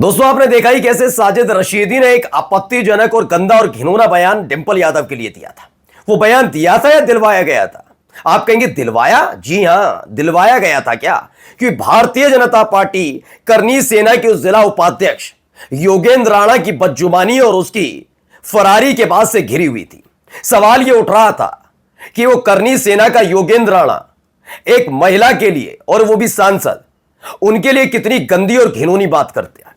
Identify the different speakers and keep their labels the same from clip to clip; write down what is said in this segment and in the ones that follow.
Speaker 1: दोस्तों, आपने देखा ही कैसे साजिद रशीदी ने एक आपत्तिजनक और गंदा और घिनौना बयान डिंपल यादव के लिए दिया था। वो बयान दिया था या दिलवाया गया था? आप कहेंगे दिलवाया। जी हां, दिलवाया गया था। क्या? क्योंकि भारतीय जनता पार्टी करनी सेना के उस जिला उपाध्यक्ष योगेंद्र राणा की बदजुबानी और उसकी फरारी के बाद से घिरी हुई थी। सवाल यह उठ रहा था कि वो करनी सेना का योगेंद्र राणा एक महिला के लिए, और वो भी सांसद, उनके लिए कितनी गंदी और घिनौनी बात करते हैं।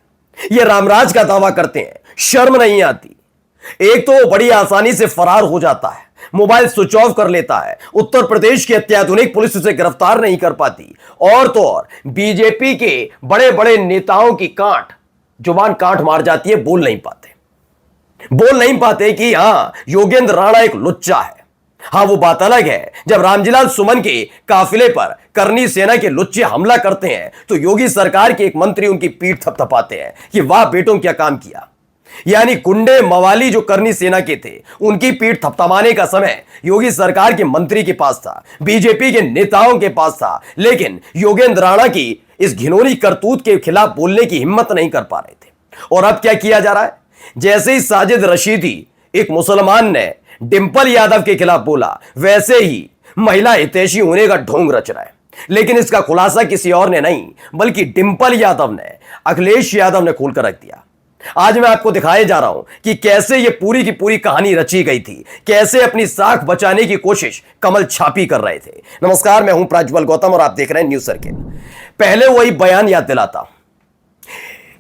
Speaker 1: ये रामराज का दावा करते हैं, शर्म नहीं आती। एक तो वो बड़ी आसानी से फरार हो जाता है, मोबाइल स्विच ऑफ कर लेता है, उत्तर प्रदेश की अत्याधुनिक पुलिस उसे गिरफ्तार नहीं कर पाती, और तो और बीजेपी के बड़े बड़े नेताओं की जुबान काट मार जाती है। बोल नहीं पाते कि हां, योगेंद्र राणा एक लुच्चा है। हां, वो बात अलग है जब रामजीलाल सुमन के काफिले पर करनी सेना के लुच्चे हमला करते हैं तो योगी सरकार के एक मंत्री उनकी पीठ थपथपाते हैं कि वाह बेटों, क्या काम किया। यानी गुंडे मवाली जो करनी सेना के थे, उनकी पीठ थपथपाने का समय योगी सरकार के मंत्री के पास था, बीजेपी के नेताओं के पास था, लेकिन योगेंद्र राणा की इस घिनौनी करतूत के खिलाफ बोलने की हिम्मत नहीं कर पा रहे थे। और अब क्या किया जा रहा है? जैसे ही साजिद रशीदी, एक मुसलमान, ने डिंपल यादव के खिलाफ बोला, वैसे ही महिला हितैषी होने का ढोंग रच रहा है। लेकिन इसका खुलासा किसी और ने नहीं, बल्कि डिंपल यादव ने, अखिलेश यादव ने खोलकर रख दिया। आज मैं आपको दिखाए जा रहा हूं कि कैसे यह पूरी की पूरी कहानी रची गई थी, कैसे अपनी साख बचाने की कोशिश कमल छापी कर रहे थे। नमस्कार, मैं हूं प्रज्वल गौतम और आप देख रहे हैं न्यूज सर्किल। पहले वही बयान याद दिलाता।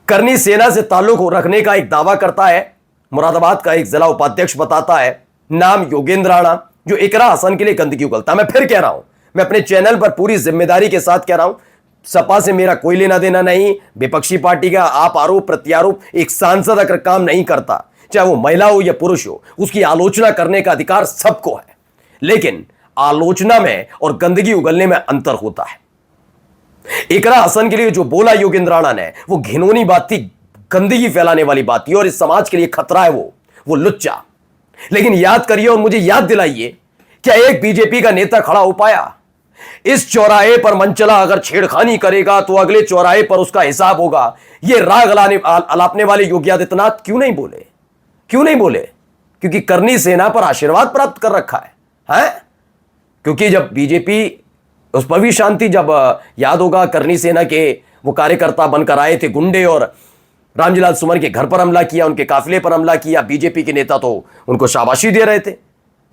Speaker 1: करनी सेना से ताल्लुक रखने का एक दावा करता है, मुरादाबाद का एक जिला उपाध्यक्ष बताता है, नाम योगेंद्र राणा, जो इकरा हसन के लिए गंदगी उगलता। मैं फिर कह रहा हूं, मैं अपने चैनल पर पूरी जिम्मेदारी के साथ कह रहा हूं, सपा से मेरा कोई लेना देना नहीं। विपक्षी पार्टी का आप आरोप प्रत्यारोप, एक सांसद अगर काम नहीं करता, चाहे वो महिला हो या पुरुष हो, उसकी आलोचना करने का अधिकार सबको है। लेकिन आलोचना में और गंदगी उगलने में अंतर होता है। इकरा हसन के लिए जो बोला योगेंद्र राणा ने, वो घिनौनी बात थी, गंदगी फैलाने वाली बात थी, और इस समाज के लिए खतरा है वो लुच्चा। लेकिन याद करिए और मुझे याद दिलाइए, क्या एक बीजेपी का नेता खड़ा हो पाया? इस चौराहे पर मनचला अगर छेड़खानी करेगा तो अगले चौराहे पर उसका हिसाब होगा। ये राग अलापने वाले योगी आदित्यनाथ क्यों नहीं बोले? क्योंकि करनी सेना पर आशीर्वाद प्राप्त कर रखा है? क्योंकि जब बीजेपी, उस पर भी शांति, जब याद होगा करनी सेना के वो कार्यकर्ता बनकर आए थे गुंडे, और रामजीलाल सुमन के घर पर हमला किया, उनके काफिले पर हमला किया, बीजेपी के नेता तो उनको शाबाशी दे रहे थे,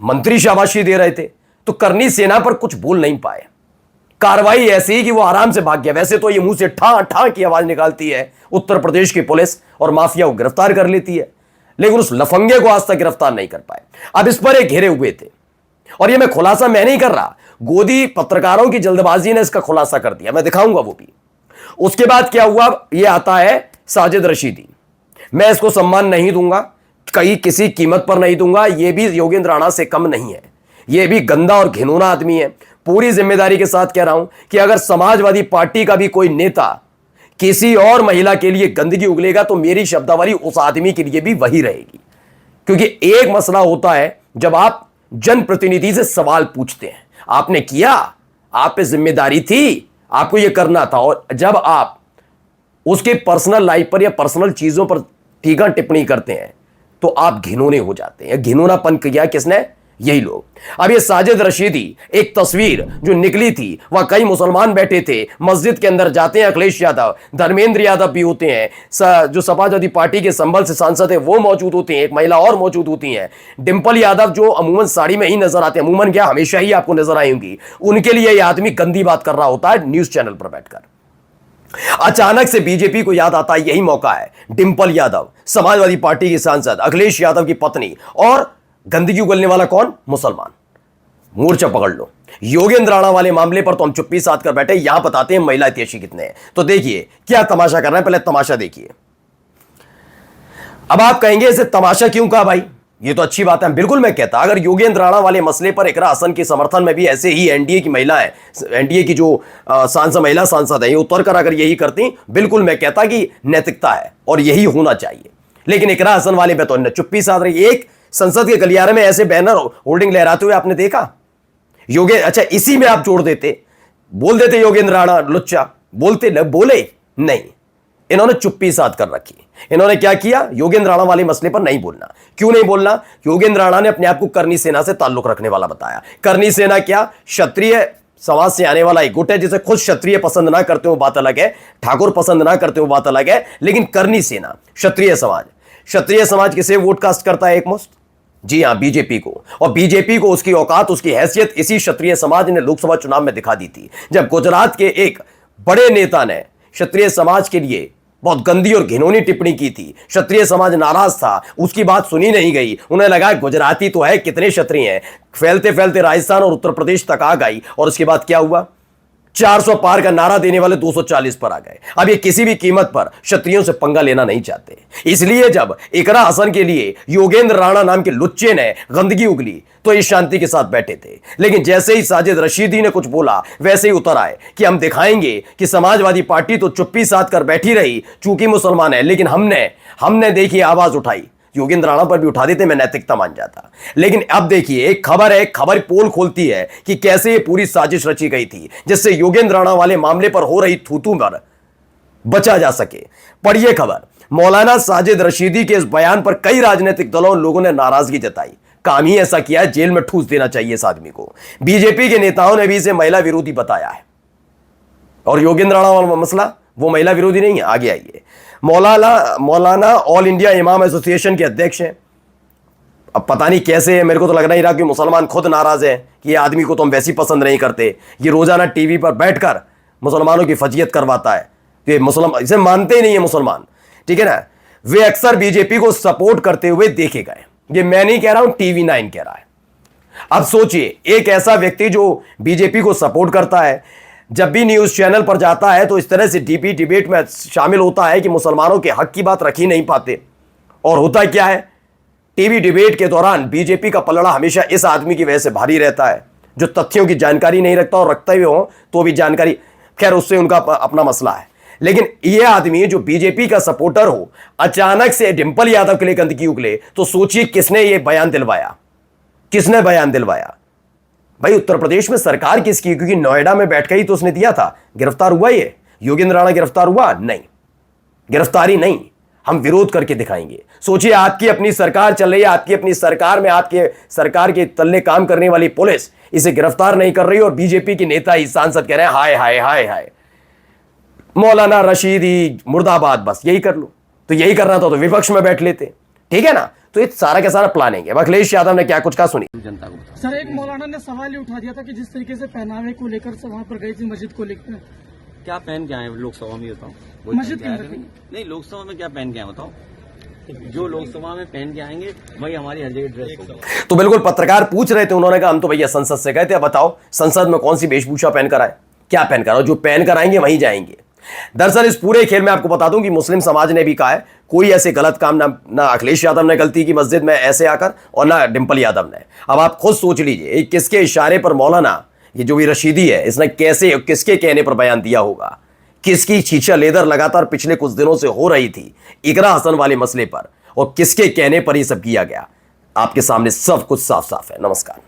Speaker 1: मंत्री शाबाशी दे रहे थे, तो करनी सेना पर कुछ बोल नहीं पाए। कार्रवाई ऐसी ही कि वो आराम से भाग गया। वैसे तो ये मुंह से ठा ठा की आवाज निकालती है उत्तर प्रदेश की पुलिस, और माफिया को गिरफ्तार कर लेती है, लेकिन उस लफंगे को आज तक गिरफ्तार नहीं कर पाए। अब इस पर एक घेरे हुए थे, और ये खुलासा मैं नहीं कर रहा, गोदी पत्रकारों की जल्दबाजी ने इसका खुलासा कर दिया। मैं दिखाऊंगा वो भी। उसके बाद क्या हुआ, ये आता है साजिद रशीदी। मैं इसको सम्मान नहीं दूंगा, कहीं किसी कीमत पर नहीं दूंगा। यह भी योगेंद्र राणा से कम नहीं है, यह भी गंदा और घिनौना आदमी है। पूरी जिम्मेदारी के साथ कह रहा हूं कि अगर समाजवादी पार्टी का भी कोई नेता किसी और महिला के लिए गंदगी उगलेगा तो मेरी शब्दावली उस आदमी के लिए भी वही रहेगी। क्योंकि एक मसला होता है जब आप जनप्रतिनिधि से सवाल पूछते हैं, आपने किया, आप पे जिम्मेदारी थी, आपको यह करना था, और जब आप उसके पर्सनल लाइफ पर या पर्सनल चीजों पर टीका टिप्पणी करते हैं तो आप घिनौने हो जाते हैं। घिनौनापन किया किसने? यही लोग। अब ये साजिद रशीदी, एक तस्वीर जो निकली थी, वह कई मुसलमान बैठे थे, मस्जिद के अंदर जाते हैं अखिलेश यादव, धर्मेंद्र यादव भी होते हैं, जो समाजवादी पार्टी के संबल से सांसद है वो मौजूद होते हैं, एक महिला और मौजूद होती हैं, डिंपल यादव जो अमूमन साड़ी में ही नजर आते हैं, अमूमन क्या, हमेशा ही आपको नजर आएंगी। उनके लिए यह आदमी गंदी बात कर रहा होता है न्यूज चैनल पर बैठकर। अचानक से बीजेपी को याद आता है यही मौका है। डिंपल यादव, समाजवादी पार्टी की सांसद, अखिलेश यादव की पत्नी, और गंदगी उगलने वाला कौन? मुसलमान। मोर्चा पकड़ लो। योगेंद्र राणा वाले मामले पर तो हम चुप्पी साध कर बैठे, यहां बताते हैं महिला हितैषी कितने हैं। तो देखिए क्या तमाशा कर रहे हैं, पहले तमाशा देखिए। अब आप कहेंगे इसे तमाशा क्यों कहा भाई? ये तो अच्छी बात है। बिल्कुल मैं कहता, अगर योगेंद्र राणा वाले मसले पर इकरा हसन के समर्थन में भी ऐसे ही एनडीए की महिलाएं, एनडीए की जो महिला सांसद है, ये उतर कर अगर यही करती, बिल्कुल मैं कहता कि नैतिकता है और यही होना चाहिए। लेकिन इकरा हसन वाले पे तो चुप्पी साध रही। एक संसद के गलियारे में ऐसे बैनर होल्डिंग लहराते हुए आपने देखा? अच्छा, इसी में आप जोड़ देते, बोल देते योगेंद्र राणा लुच्चा, बोले नहीं। इन्होंने चुप्पी साध कर रखी। इन्होंने क्या किया, योगेंद्र राणा वाले मसले पर नहीं बोलना। क्यों नहीं बोलना? योगेंद्र राणा ने अपने आप को करनी सेना से ताल्लुक रखने वाला बताया। करनी सेना क्या? क्षत्रिय समाज से आने वाला एक गुट है, जिसे खुद क्षत्रिय पसंद ना करते हो बात अलग है, ठाकुर पसंद ना करते हो बात अलग है, लेकिन करनी सेना क्षत्रिय समाज। क्षत्रिय समाज किसे वोट कास्ट करता है एकमुश्त? जी हां, बीजेपी को। और बीजेपी को उसकी औकात, उसकी हैसियत इसी क्षत्रिय समाज ने लोकसभा चुनाव में दिखा दी थी, जब गुजरात के एक बड़े नेता ने क्षत्रिय समाज के लिए बहुत गंदी और घिनौनी टिप्पणी की थी। क्षत्रिय समाज नाराज था, उसकी बात सुनी नहीं गई। उन्हें लगा गुजराती तो है, कितने क्षत्रिय हैं। फैलते फैलते राजस्थान और उत्तर प्रदेश तक आ गई, और उसके बाद क्या हुआ? 400 पार का नारा देने वाले 240 पर आ गए। अब ये किसी भी कीमत पर क्षत्रियों से पंगा लेना नहीं चाहते। इसलिए जब इकरा हसन के लिए योगेंद्र राणा नाम के लुच्चे ने गंदगी उगली तो ये शांति के साथ बैठे थे, लेकिन जैसे ही साजिद रशीदी ने कुछ बोला वैसे ही उतर आए कि हम दिखाएंगे कि समाजवादी पार्टी तो चुप्पी साध कर बैठी रही चूंकि मुसलमान है, लेकिन हमने देखिए आवाज उठाई। योगेंद्र राणा पर भी उठा देते, मैं नैतिकता मान जाता। लेकिन अब देखिए, एक खबर है, खबर पोल खोलती है कि कैसे ये पूरी साजिश रची गई थी जिससे योगेंद्र राणा वाले मामले पर हो रही थूथू पर बचा जा सके। पढ़िए खबर। मौलाना साजिद रशीदी के इस बयान पर कई राजनीतिक दलों और लोगों ने नाराजगी जताई। काम ही ऐसा किया है, जेल में ठूस देना चाहिए इस आदमी को। बीजेपी के नेताओं ने भी इसे महिला विरोधी बताया है। और योगेंद्र राणा वाला मसला वो महिला विरोधी नहीं है। आगे आइए। मौलाना ऑल इंडिया इमाम एसोसिएशन के अध्यक्ष हैं। अब पता नहीं कैसे है, मेरे को तो लग नहीं रहा कि मुसलमान खुद नाराज है कि ये आदमी को तो हम वैसी पसंद नहीं करते। ये रोजाना टीवी पर बैठकर मुसलमानों की फजीयत करवाता है। ये मुसलमान इसे मानते ही नहीं है मुसलमान, ठीक है ना। वे अक्सर बीजेपी को सपोर्ट करते हुए देखे गए। ये मैं नहीं कह रहा हूं, टीवी 9 कह रहा है। अब सोचिए, एक ऐसा व्यक्ति जो बीजेपी को सपोर्ट करता है, जब भी न्यूज चैनल पर जाता है तो इस तरह से डीपी डिबेट में शामिल होता है कि मुसलमानों के हक की बात रख ही नहीं पाते। और होता क्या है, टीवी डिबेट के दौरान बीजेपी का पलड़ा हमेशा इस आदमी की वजह से भारी रहता है, जो तथ्यों की जानकारी नहीं रखता, और रखते हुए हो तो भी जानकारी, खैर उससे उनका अपना मसला है। लेकिन यह आदमी जो बीजेपी का सपोर्टर हो, अचानक से डिंपल यादव के लिए गंदगी उगले, तो सोचिए किसने यह बयान दिलवाया। किसने बयान दिलवाया? भाई उत्तर प्रदेश में सरकार किसकी? क्योंकि नोएडा में बैठ के ही तो उसने दिया था। गिरफ्तार हुआ ये योगेंद्र राणा? गिरफ्तार हुआ नहीं, गिरफ्तारी नहीं। हम विरोध करके दिखाएंगे। सोचिए, आपकी अपनी सरकार चल रही है, आपकी अपनी सरकार में आपके सरकार के तल्ले काम करने वाली पुलिस इसे गिरफ्तार नहीं कर रही, और बीजेपी के नेता ही सांसद कह रहे हैं हाय हाय हाय हाय, मौलाना रशीदी मुर्दाबाद। बस यही कर लो, तो यही करना था तो विपक्ष में बैठ लेते, ठीक है ना। तो ये सारा का सारा प्लानिंग है। अखिलेश यादव ने क्या कुछ कहा, सुनिए। जनता को
Speaker 2: सर, एक मौलाना ने सवाल ये उठा दिया था कि जिस तरीके से पहनावे को लेकर वहां पर गई थी मस्जिद को लेकर,
Speaker 3: क्या पहन के आए लोकसभा में? बताओ।
Speaker 2: मस्जिद के अंदर
Speaker 3: नहीं, लोकसभा में क्या पहन के आए बताओ। जो लोकसभा में पहन के आएंगे वही हमारी हर जगह ड्रेस होगा।
Speaker 1: तो बिल्कुल पत्रकार पूछ रहे थे, उन्होंने कहा हम तो भैया संसद से गए थे, अब बताओ संसद में कौन सी वेशभूषा पहनकर आए, क्या पहनकर आए? जो पहनकर आएंगे वहीं जाएंगे। दरअसल इस पूरे खेल में आपको बता दूं कि मुस्लिम समाज ने भी कहा है कोई ऐसे गलत काम ना अखिलेश यादव ने गलती की मस्जिद में ऐसे आकर, और ना डिंपल यादव ने। अब आप खुद सोच लीजिए, किसके इशारे पर मौलाना ये जो भी रशीदी है, इसने कैसे किसके कहने पर बयान दिया होगा? किसकी छीछा लेदर लगातार पिछले कुछ दिनों से हो रही थी इकरा हसन वाले मसले पर, और किसके कहने पर यह सब किया गया? आपके सामने सब कुछ साफ साफ है। नमस्कार।